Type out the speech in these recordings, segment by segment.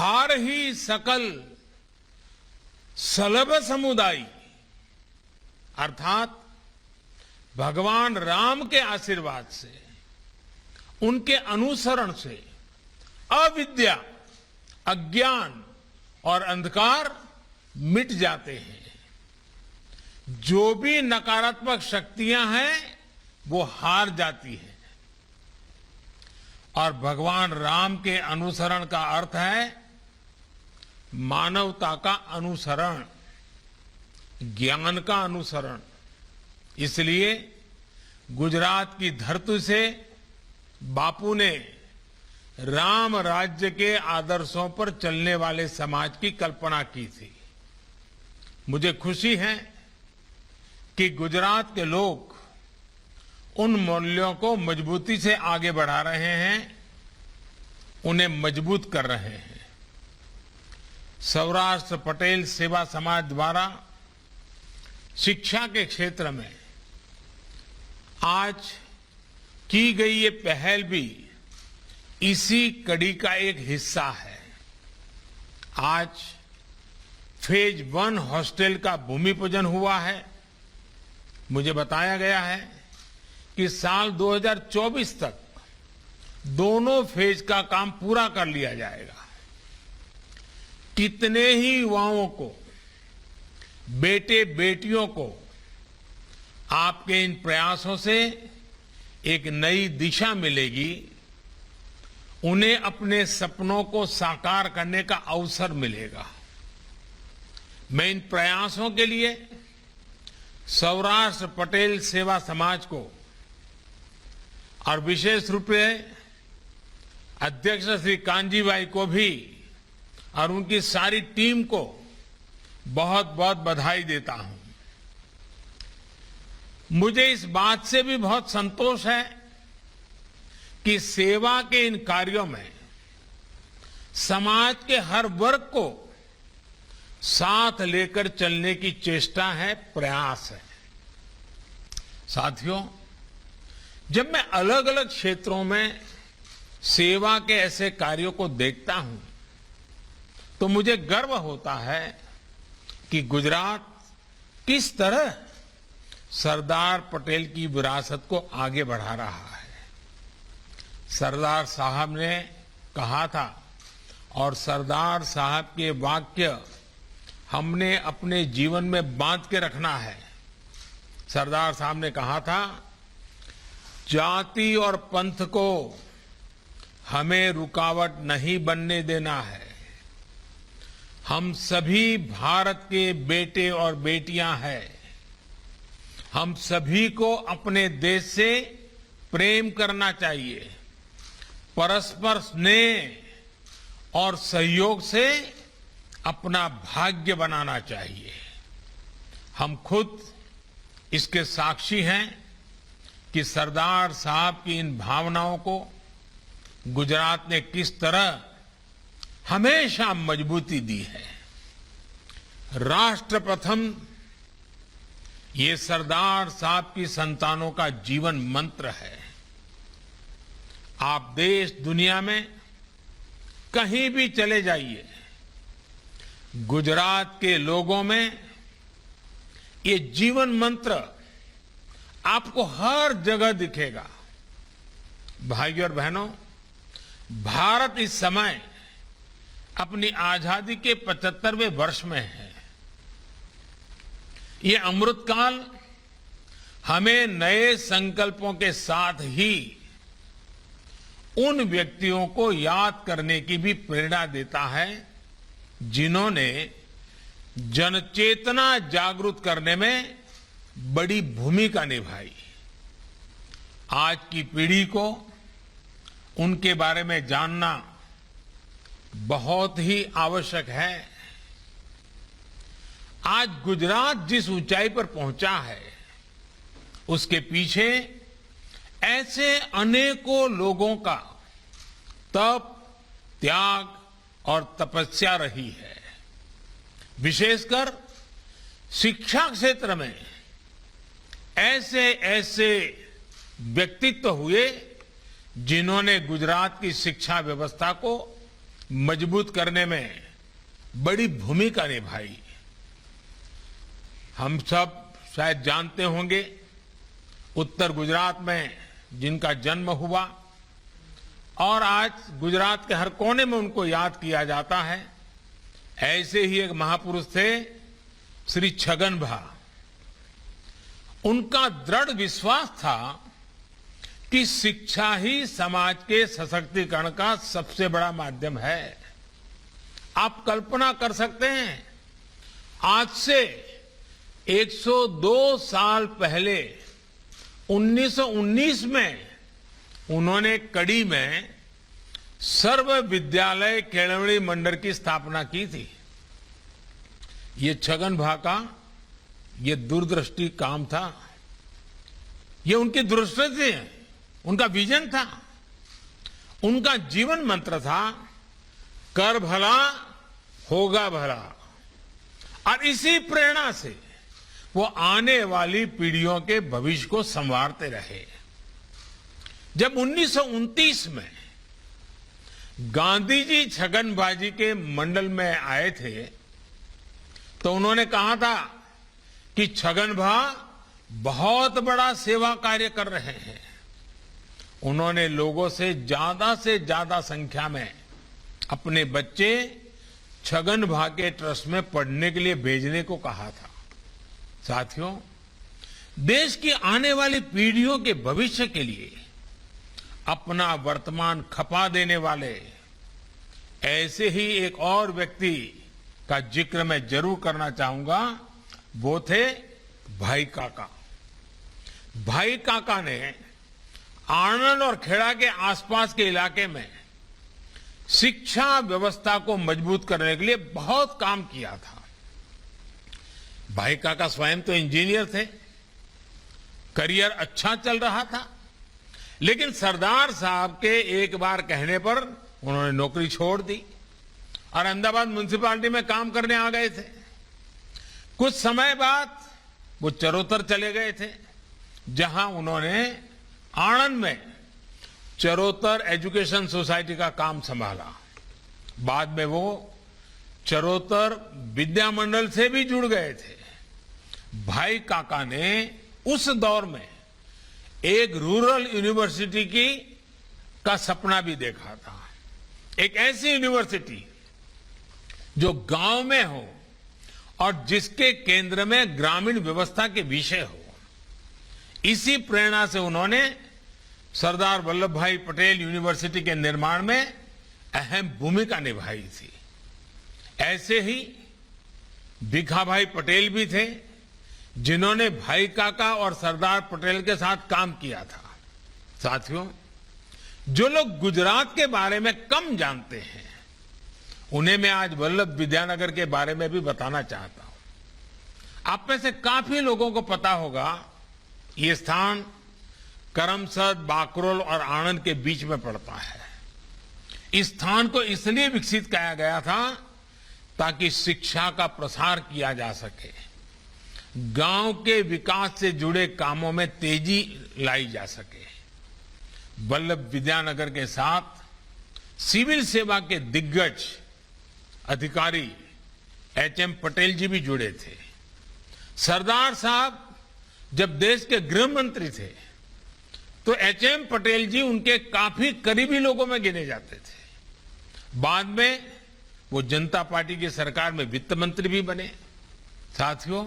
हार ही सकल सलभ समुदाय अर्थात भगवान राम के आशीर्वाद से, उनके अनुसरण से अविद्या, अज्ञान और अंधकार मिट जाते हैं। जो भी नकारात्मक शक्तियां हैं वो हार जाती हैं और भगवान राम के अनुसरण का अर्थ है मानवता का अनुसरण, ज्ञान का अनुसरण। इसलिए गुजरात की धरती से बापू ने राम राज्य के आदर्शों पर चलने वाले समाज की कल्पना की थी। मुझे खुशी है कि गुजरात के लोग उन मूल्यों को मजबूती से आगे बढ़ा रहे हैं, उन्हें मजबूत कर रहे हैं। सौराष्ट्र पटेल सेवा समाज द्वारा शिक्षा के क्षेत्र में आज की गई ये पहल भी इसी कड़ी का एक हिस्सा है। आज फेज 1 हॉस्टल का भूमि पूजन हुआ है। मुझे बताया गया है कि साल 2024 तक दोनों फेज का काम पूरा कर लिया जाएगा। कितने ही युवाओं को, बेटे बेटियों को आपके इन प्रयासों से एक नई दिशा मिलेगी, उन्हें अपने सपनों को साकार करने का अवसर मिलेगा। मैं इन प्रयासों के लिए सौराष्ट्र पटेल सेवा समाज को और विशेष रूप से अध्यक्ष श्री कांजी भाई को भी और उनकी सारी टीम को बहुत बहुत बधाई देता हूं। मुझे इस बात से भी बहुत संतोष है कि सेवा के इन कार्यों में समाज के हर वर्ग को साथ लेकर चलने की चेष्टा है, प्रयास है। साथियों, जब मैं अलग अलग क्षेत्रों में सेवा के ऐसे कार्यों को देखता हूं तो मुझे गर्व होता है कि गुजरात किस तरह सरदार पटेल की विरासत को आगे बढ़ा रहा है। सरदार साहब ने कहा था और सरदार साहब के वाक्य हमने अपने जीवन में बांध के रखना है। सरदार साहब ने कहा था, जाति और पंथ को हमें रुकावट नहीं बनने देना है। हम सभी भारत के बेटे और बेटियां हैं। हम सभी को अपने देश से प्रेम करना चाहिए। परस्पर स्नेह और सहयोग से अपना भाग्य बनाना चाहिए। हम खुद इसके साक्षी हैं कि सरदार साहब की इन भावनाओं को गुजरात ने किस तरह हमेशा मजबूती दी है। राष्ट्र प्रथम ये सरदार साहब की संतानों का जीवन मंत्र है। आप देश दुनिया में कहीं भी चले जाइए, गुजरात के लोगों में ये जीवन मंत्र आपको हर जगह दिखेगा। भाइयों और बहनों, भारत इस समय अपनी आजादी के 75वें वर्ष में है। ये अमृतकाल हमें नए संकल्पों के साथ ही उन व्यक्तियों को याद करने की भी प्रेरणा देता है जिन्होंने जनचेतना जागृत करने में बड़ी भूमिका निभाई। आज की पीढ़ी को उनके बारे में जानना बहुत ही आवश्यक है। आज गुजरात जिस ऊंचाई पर पहुंचा है, उसके पीछे ऐसे अनेकों लोगों का तप, त्याग और तपस्या रही है। विशेषकर शिक्षा क्षेत्र में ऐसे ऐसे व्यक्तित्व हुए जिन्होंने गुजरात की शिक्षा व्यवस्था को मजबूत करने में बड़ी भूमिका निभाई। हम सब शायद जानते होंगे, उत्तर गुजरात में जिनका जन्म हुआ और आज गुजरात के हर कोने में उनको याद किया जाता है, ऐसे ही एक महापुरुष थे श्री छगन भा। उनका दृढ़ विश्वास था कि शिक्षा ही समाज के सशक्तिकरण का सबसे बड़ा माध्यम है। आप कल्पना कर सकते हैं, आज से 102 साल पहले 1919 में उन्होंने कड़ी में सर्व विद्यालय केळवणी मंडल की स्थापना की थी। ये छगन भा का ये दूरदृष्टि काम था, ये उनकी दृष्टि थी, उनका विजन था, उनका जीवन मंत्र था, कर भला होगा भला। और इसी प्रेरणा से वो आने वाली पीढ़ियों के भविष्य को संवारते रहे। जब 1929 में गांधी जी छगन भाजी के मंडल में आए थे तो उन्होंने कहा था कि छगन भा बहुत बड़ा सेवा कार्य कर रहे हैं। उन्होंने लोगों से ज्यादा संख्या में अपने बच्चे छगन भा के ट्रस्ट में पढ़ने के लिए भेजने को कहा था। साथियों, देश की आने वाली पीढ़ियों के भविष्य के लिए अपना वर्तमान खपा देने वाले ऐसे ही एक और व्यक्ति का जिक्र मैं जरूर करना चाहूंगा, वो थे भाई काका। भाई काका ने आणंद और खेड़ा के आसपास के इलाके में शिक्षा व्यवस्था को मजबूत करने के लिए बहुत काम किया था। भाई काका स्वयं तो इंजीनियर थे, करियर अच्छा चल रहा था, लेकिन सरदार साहब के एक बार कहने पर उन्होंने नौकरी छोड़ दी और अहमदाबाद म्युनिसिपैलिटी में काम करने आ गए थे। कुछ समय बाद वो चरोतर चले गए थे, जहां उन्होंने आणंद में चरोतर एजुकेशन सोसाइटी का काम संभाला। बाद में वो चरोतर विद्या मंडल से भी जुड़ गए थे। भाई काका ने उस दौर में एक रूरल यूनिवर्सिटी का सपना भी देखा था। एक ऐसी यूनिवर्सिटी जो गांव में हो और जिसके केंद्र में ग्रामीण व्यवस्था के विषय हो। इसी प्रेरणा से उन्होंने सरदार वल्लभ भाई पटेल यूनिवर्सिटी के निर्माण में अहम भूमिका निभाई थी। ऐसे ही भिखाभाई पटेल भी थे, जिन्होंने भाई काका और सरदार पटेल के साथ काम किया था। साथियों, जो लोग गुजरात के बारे में कम जानते हैं, उन्हें मैं आज वल्लभ विद्यानगर के बारे में भी बताना चाहता हूं। आप में से काफी लोगों को पता होगा, ये स्थान करमसद, बाकरोल और आणंद के बीच में पड़ता है। इस स्थान को इसलिए विकसित किया गया था ताकि शिक्षा का प्रसार किया जा सके, गांव के विकास से जुड़े कामों में तेजी लाई जा सके। वल्लभ विद्यानगर के साथ सिविल सेवा के दिग्गज अधिकारी एचएम पटेल जी भी जुड़े थे। सरदार साहब जब देश के गृह मंत्री थे तो एचएम पटेल जी उनके काफी करीबी लोगों में गिने जाते थे। बाद में वो जनता पार्टी की सरकार में वित्त मंत्री भी बने। साथियों,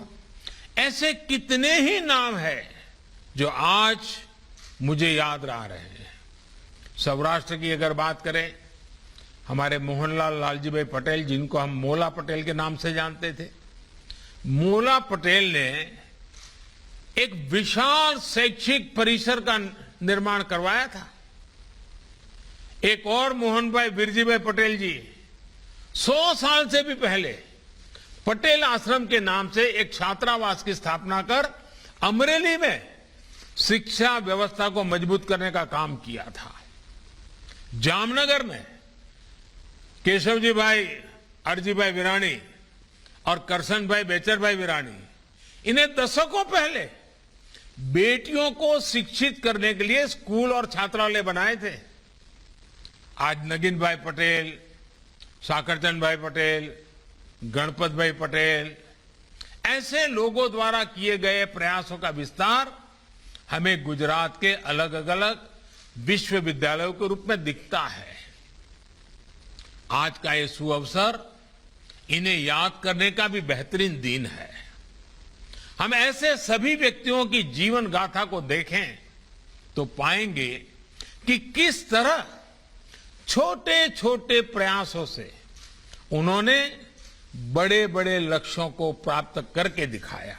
ऐसे कितने ही नाम हैं जो आज मुझे याद रह रहे हैं। सौराष्ट्र की अगर बात करें, हमारे मोहनलाल लालजीभाई पटेल, जिनको हम मोला पटेल के नाम से जानते थे, मोला पटेल ने एक विशाल शैक्षिक परिसर का निर्माण करवाया था। एक और मोहन भाई बिरजी भाई पटेल जी 100 साल से भी पहले पटेल आश्रम के नाम से एक छात्रावास की स्थापना कर अमरेली में शिक्षा व्यवस्था को मजबूत करने का काम किया था। जामनगर में केशवजी भाई अरजी भाई विराणी और करसन भाई बेचर भाई विराणी, इन्हें दशकों पहले बेटियों को शिक्षित करने के लिए स्कूल और छात्रालय बनाए थे। आज नगीन भाई पटेल, साकरचंद भाई पटेल, गणपत भाई पटेल, ऐसे लोगों द्वारा किए गए प्रयासों का विस्तार हमें गुजरात के अलग अलग विश्वविद्यालयों के रूप में दिखता है। आज का ये सुअवसर इन्हें याद करने का भी बेहतरीन दिन है। हम ऐसे सभी व्यक्तियों की जीवन गाथा को देखें तो पाएंगे कि किस तरह छोटे छोटे प्रयासों से उन्होंने बड़े बड़े लक्ष्यों को प्राप्त करके दिखाया।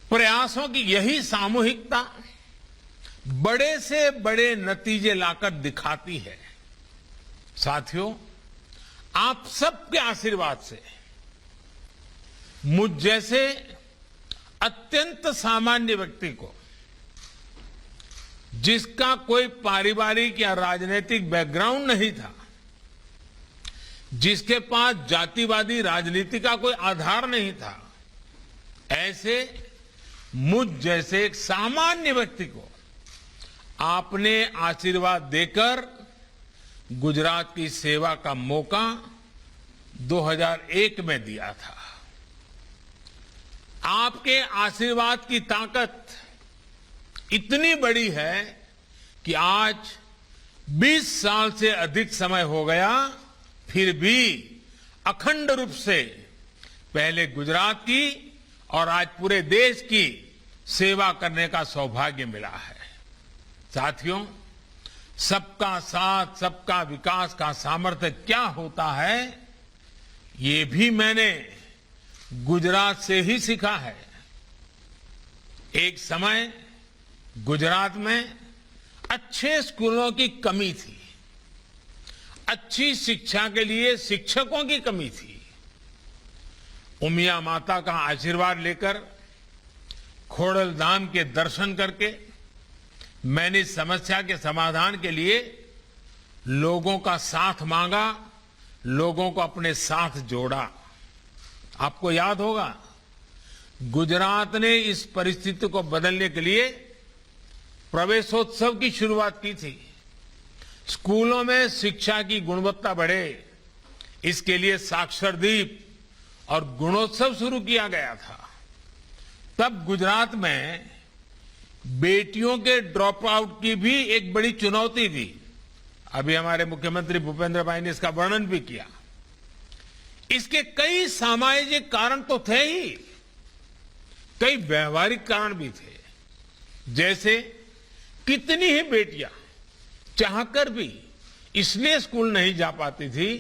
प्रयासों की यही सामूहिकता बड़े से बड़े नतीजे लाकर दिखाती है। साथियों, आप सबके आशीर्वाद से मुझ जैसे अत्यंत सामान्य व्यक्ति को, जिसका कोई पारिवारिक या राजनीतिक बैकग्राउंड नहीं था, जिसके पास जातिवादी राजनीति का कोई आधार नहीं था, ऐसे मुझ जैसे एक सामान्य व्यक्ति को आपने आशीर्वाद देकर गुजरात की सेवा का मौका 2001 में दिया था। आपके आशीर्वाद की ताकत इतनी बड़ी है कि आज 20 साल से अधिक समय हो गया, फिर भी अखंड रूप से पहले गुजरात की और आज पूरे देश की सेवा करने का सौभाग्य मिला है। साथियों, सबका साथ सबका विकास का सामर्थ्य क्या होता है, ये भी मैंने गुजरात से ही सीखा है। एक समय गुजरात में अच्छे स्कूलों की कमी थी, अच्छी शिक्षा के लिए शिक्षकों की कमी थी। उमिया माता का आशीर्वाद लेकर, खोड़ल धाम के दर्शन करके मैंने इस समस्या के समाधान के लिए लोगों का साथ मांगा, लोगों को अपने साथ जोड़ा। आपको याद होगा, गुजरात ने इस परिस्थिति को बदलने के लिए प्रवेशोत्सव की शुरुआत की थी। स्कूलों में शिक्षा की गुणवत्ता बढ़े, इसके लिए साक्षरदीप और गुणोत्सव शुरू किया गया था। तब गुजरात में बेटियों के ड्रॉप आउट की भी एक बड़ी चुनौती थी। अभी हमारे मुख्यमंत्री भूपेंद्र भाई ने इसका वर्णन भी किया। इसके कई सामाजिक कारण तो थे ही, कई व्यवहारिक कारण भी थे। जैसे कितनी ही बेटियां चाहकर भी इसलिए स्कूल नहीं जा पाती थी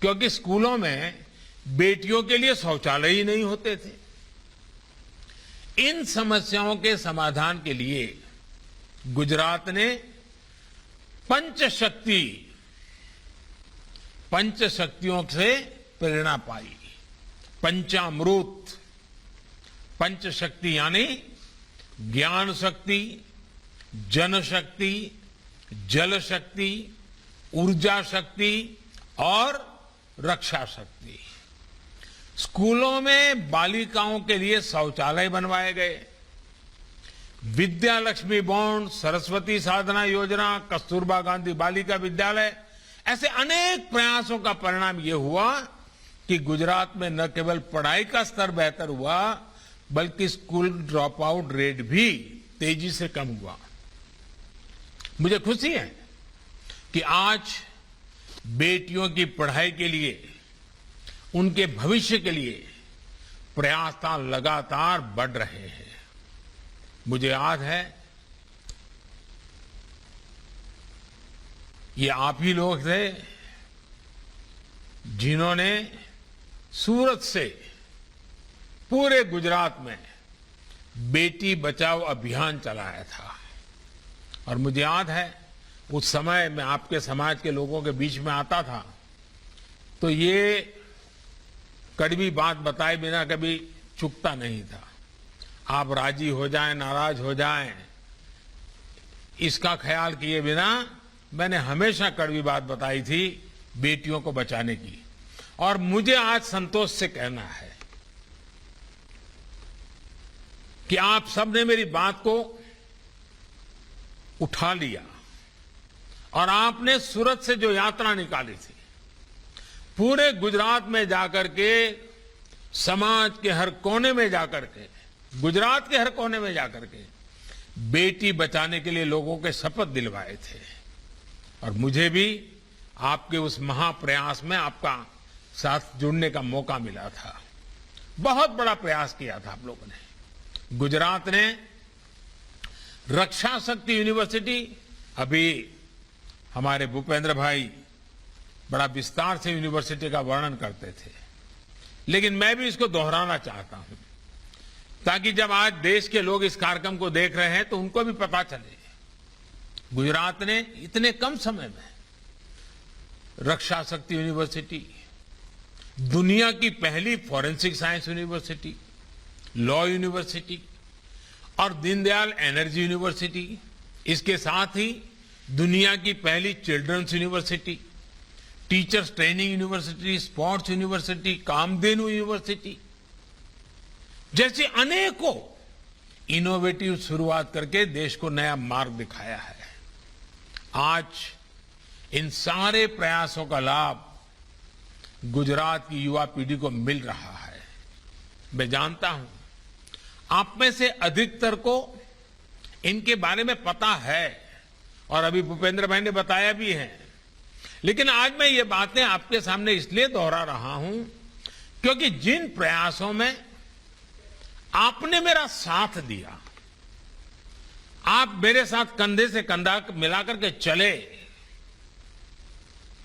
क्योंकि स्कूलों में बेटियों के लिए शौचालय ही नहीं होते थे। इन समस्याओं के समाधान के लिए गुजरात ने पंचशक्तियों से प्रेरणा पाई। पंचामृत, पंचशक्ति यानी ज्ञान शक्ति, जनशक्ति, जल शक्ति, ऊर्जा शक्ति और रक्षा शक्ति। स्कूलों में बालिकाओं के लिए शौचालय बनवाए गए। विद्या लक्ष्मी बॉन्ड, सरस्वती साधना योजना, कस्तूरबा गांधी बालिका विद्यालय, ऐसे अनेक प्रयासों का परिणाम यह हुआ कि गुजरात में न केवल पढ़ाई का स्तर बेहतर हुआ बल्कि स्कूल ड्रॉप आउट रेट भी तेजी से कम हुआ। मुझे खुशी है कि आज बेटियों की पढ़ाई के लिए, उनके भविष्य के लिए प्रयास लगातार बढ़ रहे हैं। मुझे याद है, ये आप ही लोग थे जिन्होंने सूरत से पूरे गुजरात में बेटी बचाओ अभियान चलाया था। और मुझे याद है, उस समय मैं आपके समाज के लोगों के बीच में आता था तो ये कड़वी बात बताए बिना कभी चुकता नहीं था। आप राजी हो जाएं, नाराज हो जाएं, इसका ख्याल किए बिना मैंने हमेशा कड़वी बात बताई थी बेटियों को बचाने की। और मुझे आज संतोष से कहना है कि आप सबने मेरी बात को उठा लिया और आपने सूरत से जो यात्रा निकाली थी, पूरे गुजरात में जाकर के, समाज के हर कोने में जाकर के, गुजरात के हर कोने में जाकर के बेटी बचाने के लिए लोगों के शपथ दिलवाए थे। और मुझे भी आपके उस महाप्रयास में आपका साथ जुड़ने का मौका मिला था। बहुत बड़ा प्रयास किया था आप लोगों ने। गुजरात ने रक्षा शक्ति यूनिवर्सिटी, अभी हमारे भूपेंद्र भाई बड़ा विस्तार से यूनिवर्सिटी का वर्णन करते थे, लेकिन मैं भी इसको दोहराना चाहता हूं, ताकि जब आज देश के लोग इस कार्यक्रम को देख रहे हैं तो उनको भी पता चले। गुजरात ने इतने कम समय में रक्षा शक्ति यूनिवर्सिटी, दुनिया की पहली forensic science university, law university और दीनदयाल एनर्जी यूनिवर्सिटी, इसके साथ ही दुनिया की पहली children's university, teachers training university, sports university, Kamdhenu university जैसी अनेकों इनोवेटिव शुरुआत करके देश को नया मार्ग दिखाया है। आज इन सारे प्रयासों का लाभ गुजरात की युवा पीढ़ी को मिल रहा है। मैं जानता हूं आप में से अधिकतर को इनके बारे में पता है और अभी भूपेंद्र भाई ने बताया भी है, लेकिन आज मैं ये बातें आपके सामने इसलिए दोहरा रहा हूं क्योंकि जिन प्रयासों में आपने मेरा साथ दिया, आप मेरे साथ कंधे से कंधा मिलाकर के चले,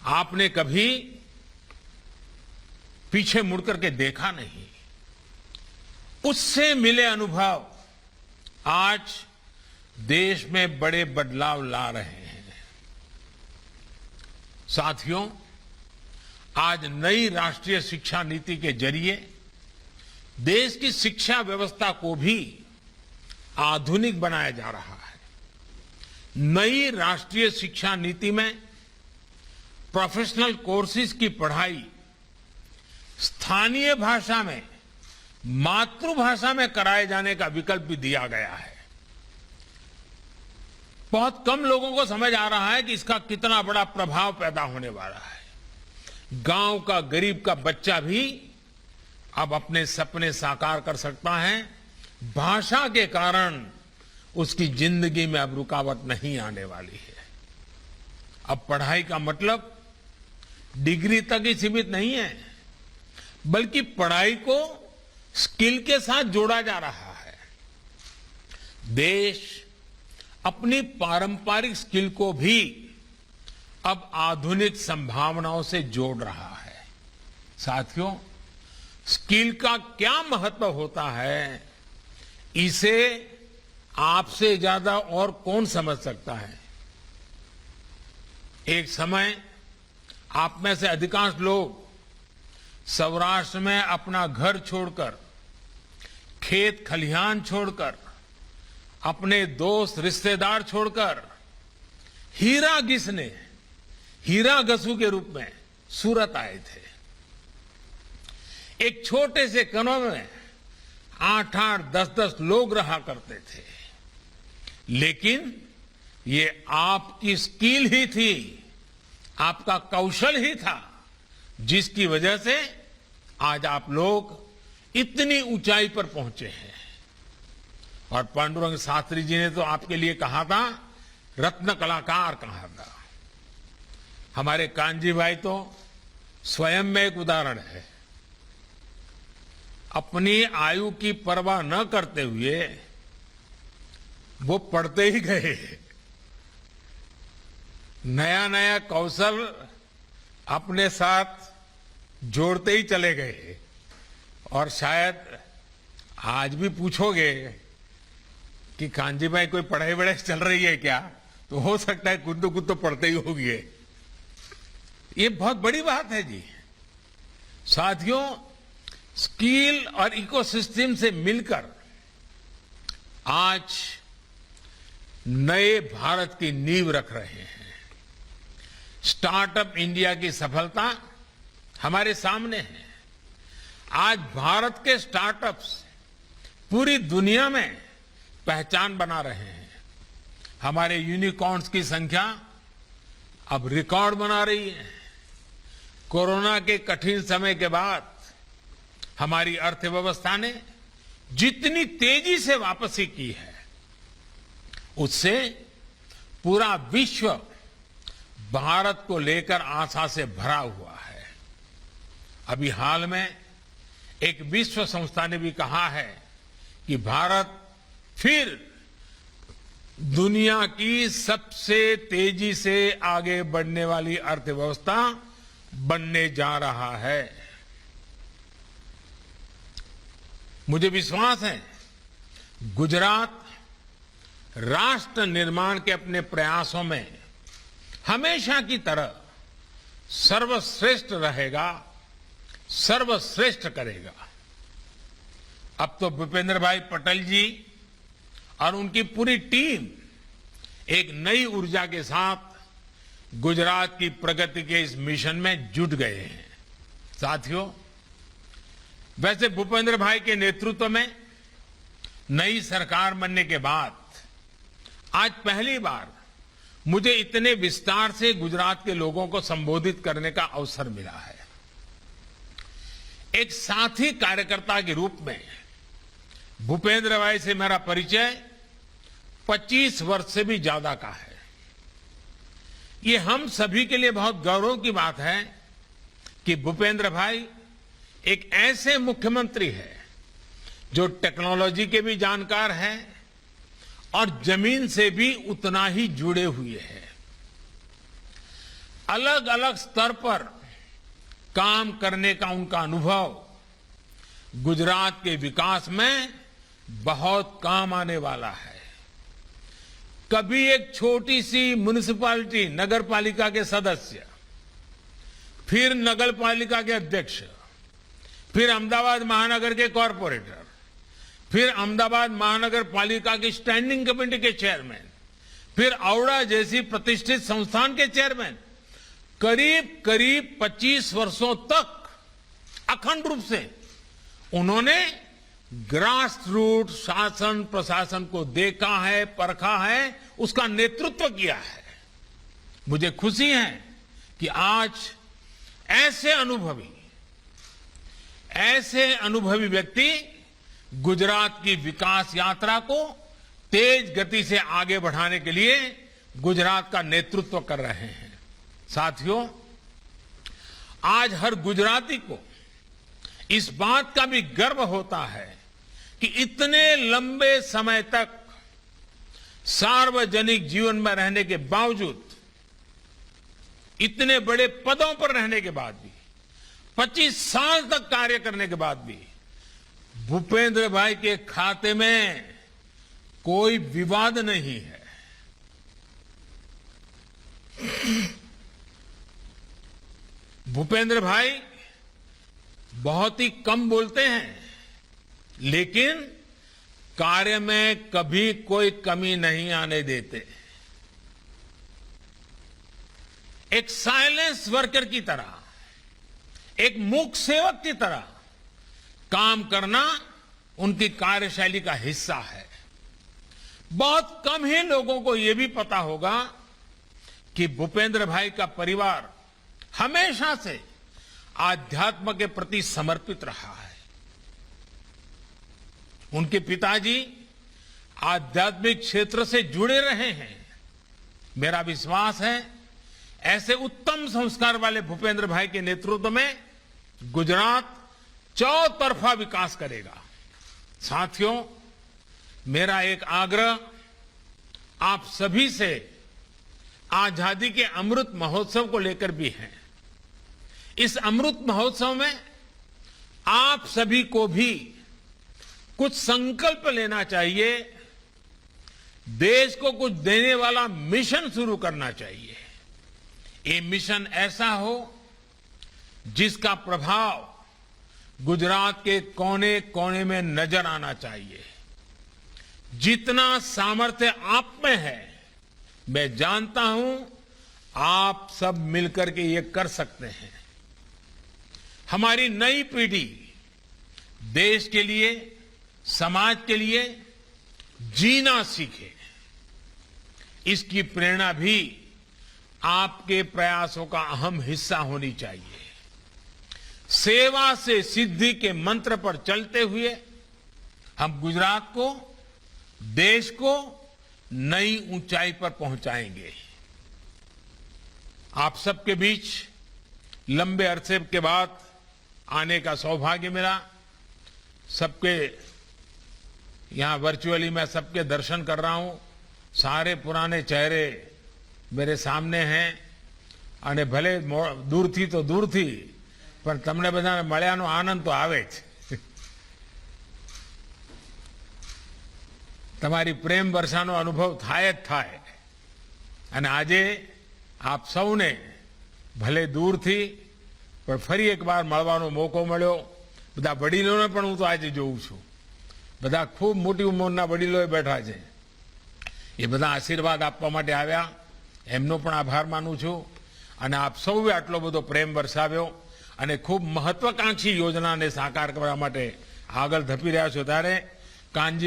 आपने कभी पीछे मुड़कर के देखा नहीं, उससे मिले अनुभव आज देश में बड़े बदलाव ला रहे हैं। साथियों, आज नई राष्ट्रीय शिक्षा नीति के जरिए देश की शिक्षा व्यवस्था को भी आधुनिक बनाया जा रहा है। नई राष्ट्रीय शिक्षा नीति में प्रोफेशनल कोर्सेज की पढ़ाई स्थानीय भाषा में, मातृभाषा में कराए जाने का विकल्प भी दिया गया है। बहुत कम लोगों को समझ आ रहा है कि इसका कितना बड़ा प्रभाव पैदा होने वाला है। गांव का गरीब का बच्चा भी अब अपने सपने साकार कर सकता है। भाषा के कारण उसकी जिंदगी में अब रुकावट नहीं आने वाली है। अब पढ़ाई का मतलब डिग्री तक ही सीमित नहीं है, बल्कि पढ़ाई को स्किल के साथ जोड़ा जा रहा है। देश अपनी पारंपरिक स्किल को भी अब आधुनिक संभावनाओं से जोड़ रहा है। साथियों, स्किल का क्या महत्व होता है, इसे आपसे ज्यादा और कौन समझ सकता है। एक समय आप में से अधिकांश लोग सौराष्ट्र में अपना घर छोड़कर, खेत खलिहान छोड़कर, अपने दोस्त रिश्तेदार छोड़कर हीरा घिसने, हीरा घसू के रूप में सूरत आए थे। एक छोटे से कमरे में 8-8, 10-10 लोग रहा करते थे, लेकिन ये आपकी स्किल ही थी, आपका कौशल ही था, जिसकी वजह से आज आप लोग इतनी ऊंचाई पर पहुंचे हैं। और पांडुरंग शास्त्री जी ने तो आपके लिए कहा था, रत्न कलाकार कहा था। हमारे कांजी भाई तो स्वयं में एक उदाहरण है। अपनी आयु की परवाह न करते हुए वो पढ़ते ही गए, नया नया कौशल अपने साथ जोड़ते ही चले गए। और शायद आज भी पूछोगे कि कांजी भाई कोई पढ़ाई वढ़ाई चल रही है क्या, तो हो सकता है कुछ तो पढ़ते ही होंगे। ये बहुत बड़ी बात है जी। साथियों, स्किल और इकोसिस्टम से मिलकर आज नए भारत की नींव रख रहे हैं। स्टार्टअप इंडिया की सफलता हमारे सामने है। आज भारत के स्टार्टअप्स पूरी दुनिया में पहचान बना रहे हैं। हमारे यूनिकॉर्न्स की संख्या अब रिकॉर्ड बना रही है। कोरोना के कठिन समय के बाद हमारी अर्थव्यवस्था ने जितनी तेजी से वापसी की है, उससे पूरा विश्व भारत को लेकर आशा से भरा हुआ है। अभी हाल में एक विश्व संस्था ने भी कहा है कि भारत फिर दुनिया की सबसे तेजी से आगे बढ़ने वाली अर्थव्यवस्था बनने जा रहा है। मुझे विश्वास है गुजरात राष्ट्र निर्माण के अपने प्रयासों में हमेशा की तरह सर्वश्रेष्ठ रहेगा, सर्वश्रेष्ठ करेगा। अब तो भूपेंद्र भाई पटेल जी और उनकी पूरी टीम एक नई ऊर्जा के साथ गुजरात की प्रगति के इस मिशन में जुट गए हैं। साथियों, वैसे भूपेंद्र भाई के नेतृत्व में नई सरकार बनने के बाद आज पहली बार मुझे इतने विस्तार से गुजरात के लोगों को संबोधित करने का अवसर मिला है। एक साथी कार्यकर्ता के रूप में भूपेंद्र भाई से मेरा परिचय 25 वर्ष से भी ज्यादा का है। ये हम सभी के लिए बहुत गौरव की बात है कि भूपेंद्र भाई एक ऐसे मुख्यमंत्री है जो टेक्नोलॉजी के भी जानकार हैं और जमीन से भी उतना ही जुड़े हुए हैं। अलग अलग स्तर पर काम करने का उनका अनुभव गुजरात के विकास में बहुत काम आने वाला है। कभी एक छोटी सी म्युनिसिपैलिटी नगर पालिका के सदस्य, फिर नगर पालिका के अध्यक्ष, फिर अहमदाबाद महानगर के कॉरपोरेटर, फिर अहमदाबाद महानगर पालिका की स्टैंडिंग कमेटी के चेयरमैन, फिर औड़ा जैसी प्रतिष्ठित संस्थान के चेयरमैन, करीब करीब 25 वर्षों तक अखंड रूप से उन्होंने ग्रास रूट शासन प्रशासन को देखा है, परखा है, उसका नेतृत्व किया है। मुझे खुशी है कि आज ऐसे अनुभवी व्यक्ति गुजरात की विकास यात्रा को तेज गति से आगे बढ़ाने के लिए गुजरात का नेतृत्व कर रहे हैं। साथियों, आज हर गुजराती को इस बात का भी गर्व होता है कि इतने लंबे समय तक सार्वजनिक जीवन में रहने के बावजूद, इतने बड़े पदों पर रहने के बाद भी, 25 साल तक कार्य करने के बाद भी भूपेंद्र भाई के खाते में कोई विवाद नहीं है। भूपेंद्र भाई बहुत ही कम बोलते हैं, लेकिन कार्य में कभी कोई कमी नहीं आने देते। एक साइलेंस वर्कर की तरह, एक मूक सेवक की तरह काम करना उनकी कार्यशैली का हिस्सा है। बहुत कम ही लोगों को यह भी पता होगा कि भूपेंद्र भाई का परिवार हमेशा से आध्यात्म के प्रति समर्पित रहा है। उनके पिताजी आध्यात्मिक क्षेत्र से जुड़े रहे हैं। मेरा विश्वास है ऐसे उत्तम संस्कार वाले भूपेंद्र भाई के नेतृत्व में गुजरात चौतरफा विकास करेगा। साथियों, मेरा एक आग्रह आप सभी से आजादी के अमृत महोत्सव को लेकर भी है। इस अमृत महोत्सव में आप सभी को भी कुछ संकल्प लेना चाहिए, देश को कुछ देने वाला मिशन शुरू करना चाहिए। ये मिशन ऐसा हो जिसका प्रभाव गुजरात के कोने कोने में नजर आना चाहिए। जितना सामर्थ्य आप में है, मैं जानता हूं आप सब मिलकर के ये कर सकते हैं। हमारी नई पीढ़ी देश के लिए, समाज के लिए जीना सीखे, इसकी प्रेरणा भी आपके प्रयासों का अहम हिस्सा होनी चाहिए। सेवा से सिद्धि के मंत्र पर चलते हुए हम गुजरात को, देश को नई ऊंचाई पर पहुंचाएंगे। आप सबके बीच लंबे अरसे के बाद आने का सौभाग्य मिला। सबके यहां वर्चुअली मैं सबके दर्शन कर रहा हूं। सारे पुराने चेहरे मेरे सामने हैं અને ભલે દૂરથી તો દૂરથી પણ તમને બધાને મળ્યાનો આનંદ તો આવે જ। તમારી પ્રેમ વર્ષાનો અનુભવ થાય જ થાય। અને આજે આપ સૌને ભલે દૂરથી પણ ફરી એકવાર મળવાનો મોકો મળ્યો। બધા વડીલોને પણ હું તો આજે જોઉં છું। બધા ખૂબ મોટી ઉંમરના વડીલોએ બેઠા છે। એ બધા આશીર્વાદ આપવા માટે આવ્યા। એમનો પણ આભાર માનું છું। અને આપ સૌએ આટલો બધો પ્રેમ વરસાવ્યો અને ખૂબ મહત્વાકાંક્ષી યોજનાને સાકાર કરવા માટે આગળ ધપી રહ્યા છો। ત્યારે કાનજી